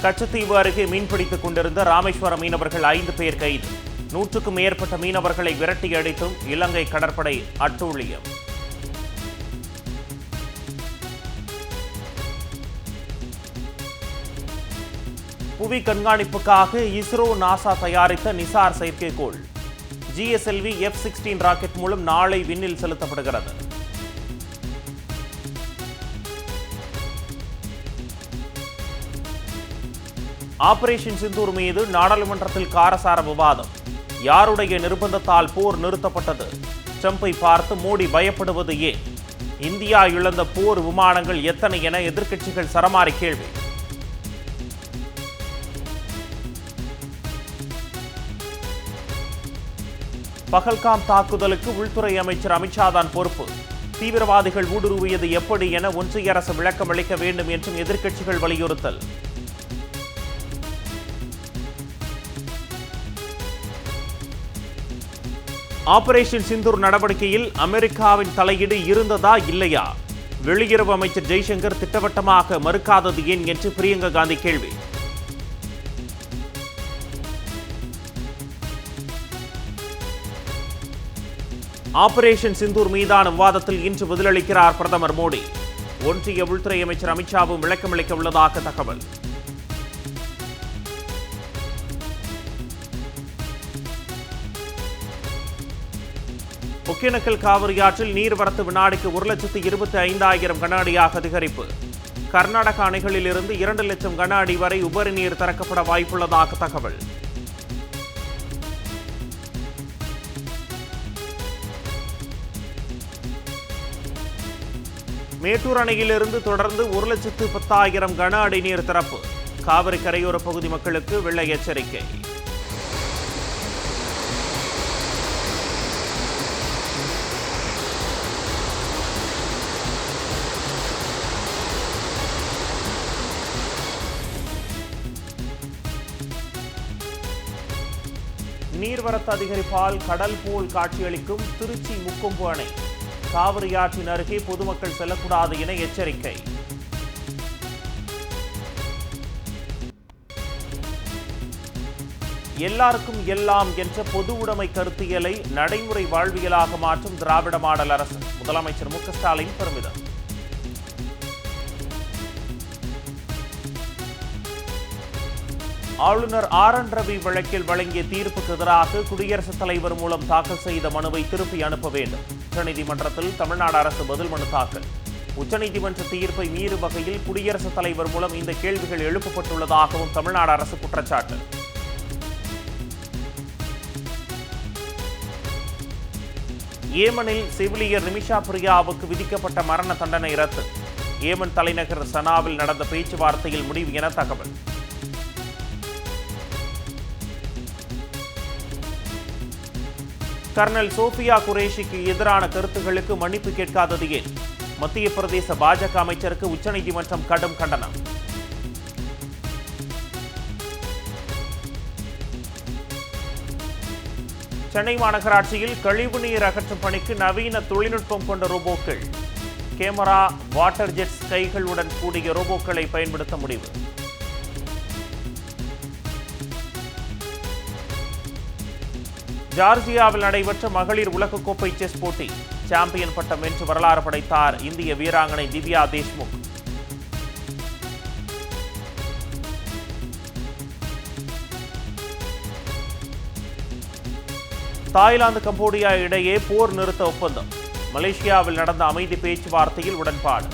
கச்சத்தீவு அருகே மீன்பிடித்துக் கொண்டிருந்த ராமேஸ்வரம் மீனவர்கள் 5 பேர் கைது. 100க்கும் மேற்பட்ட மீனவர்களை விரட்டி அடித்தும் இலங்கை கடற்படை அட்டூழியம். புவி கண்காணிப்புக்காக இஸ்ரோ நாசா தயாரித்த நிசார் செயற்கைக்கோள் GSLV F-16 ராக்கெட் மூலம் நாளை விண்ணில் செலுத்தப்படுகிறது. ஆபரேஷன் சிந்தூர் மீது நாடாளுமன்றத்தில் காரசார விவாதம். யாருடைய நிர்பந்தத்தால் போர் நிறுத்தப்பட்டது? ட்ரம்பை பார்த்து மோடி பயப்படுவது ஏன்? இந்தியா இழந்த போர் விமானங்கள் எத்தனை என எதிர்க்கட்சிகள் சரமாரி கேள்வி. பகல்காம் தாக்குதலுக்கு உள்துறை அமைச்சர் அமித்ஷா தான் பொறுப்பு. தீவிரவாதிகள் ஊடுருவியது எப்படி என ஒன்றிய அரசு விளக்கம் அளிக்க வேண்டும் என்றும் எதிர்க்கட்சிகள் வலியுறுத்தல். ஆபரேஷன் சிந்தூர் நடவடிக்கையில் அமெரிக்காவின் தலையீடு இருந்ததா இல்லையா? வெளியுறவு அமைச்சர் ஜெய்சங்கர் திட்டவட்டமாக மறுக்காதது ஏன் என்று பிரியங்கா காந்தி கேள்வி. ஆபரேஷன் சிந்தூர் மீதான விவாதத்தில் இன்று பதிலளிக்கிறார் பிரதமர் மோடி. ஒன்றிய உள்துறை அமைச்சர் அமித்ஷாவும் விளக்கமளிக்க உள்ளதாக தகவல். ஒகேனக்கல் காவிரி ஆற்றில் நீர்வரத்து வினாடிக்கு 1,25,000 கன அடியாக அதிகரிப்பு. கர்நாடக அணைகளில் இருந்து 2 லட்சம் கன அடி வரை உபரி நீர் திறக்கப்பட வாய்ப்புள்ளதாக தகவல். மேட்டூர் அணையிலிருந்து தொடர்ந்து 1,10,000 கன அடி நீர் திறப்பு. காவிரி கரையோர பகுதி மக்களுக்கு வெள்ள எச்சரிக்கை. நீர்வரத்து அதிகரிப்பால் கடல் போல் காட்சியளிக்கும் திருச்சி முக்கொம்பு அணை. காவிரி ஆற்றின் அருகே பொதுமக்கள் செல்லக்கூடாது என எச்சரிக்கை. எல்லாருக்கும் எல்லாம் என்ற பொது உடைமை கருத்தியலை நடைமுறை வாழ்வியலாக மாற்றும் திராவிட மாடல் அரசு. முதலமைச்சர் மு.க. ஸ்டாலின் பெருமிதம். ஆளுநர் RN ரவி வழக்கில் வழங்கிய தீர்ப்புக்கு எதிராக குடியரசுத் தலைவர் மூலம் தாக்கல் செய்த மனுவை திருப்பி அனுப்ப வேண்டும். உச்சநீதிமன்றத்தில் தமிழ்நாடு அரசு பதில் மனு தாக்கல். உச்சநீதிமன்ற தீர்ப்பை மீறும் வகையில் குடியரசுத் தலைவர் மூலம் இந்த கேள்விகள் எழுப்பப்பட்டுள்ளதாகவும் தமிழ்நாடு அரசு குற்றச்சாட்டு. ஏமனில் செவிலியர் நிமிஷா பிரியாவுக்கு விதிக்கப்பட்ட மரண தண்டனை ரத்து. ஏமன் தலைநகர் சனாவில் நடந்த பேச்சுவார்த்தையில் முடிவு என தகவல். கர்னல் சோஃபியா குரேஷிக்கு எதிரான கருத்துகளுக்கு மன்னிப்பு கேட்காதது ஏன்? மத்திய பிரதேச பாஜக அமைச்சருக்கு உச்சநீதிமன்றம் கடும் கண்டனம். சென்னை மாநகராட்சியில் கழிவுநீர் அகற்றும் பணிக்கு நவீன தொழில்நுட்பம் கொண்ட ரோபோக்கள். கேமரா, வாட்டர் ஜெட்ஸ் கைகளுடன் கூடிய ரோபோக்களை பயன்படுத்த முடிவு. ஜார்ஜியாவில் நடைபெற்ற மகளிர் உலகக்கோப்பை செஸ் போட்டி. சாம்பியன் பட்டம் வென்று வரலாறு படைத்தார் இந்திய வீராங்கனை திவ்யா தேஷ்முக். தாய்லாந்து கம்போடியா இடையே போர் நிறுத்த ஒப்பந்தம். மலேசியாவில் நடந்த அமைதி பேச்சுவார்த்தையில் உடன்பாடு.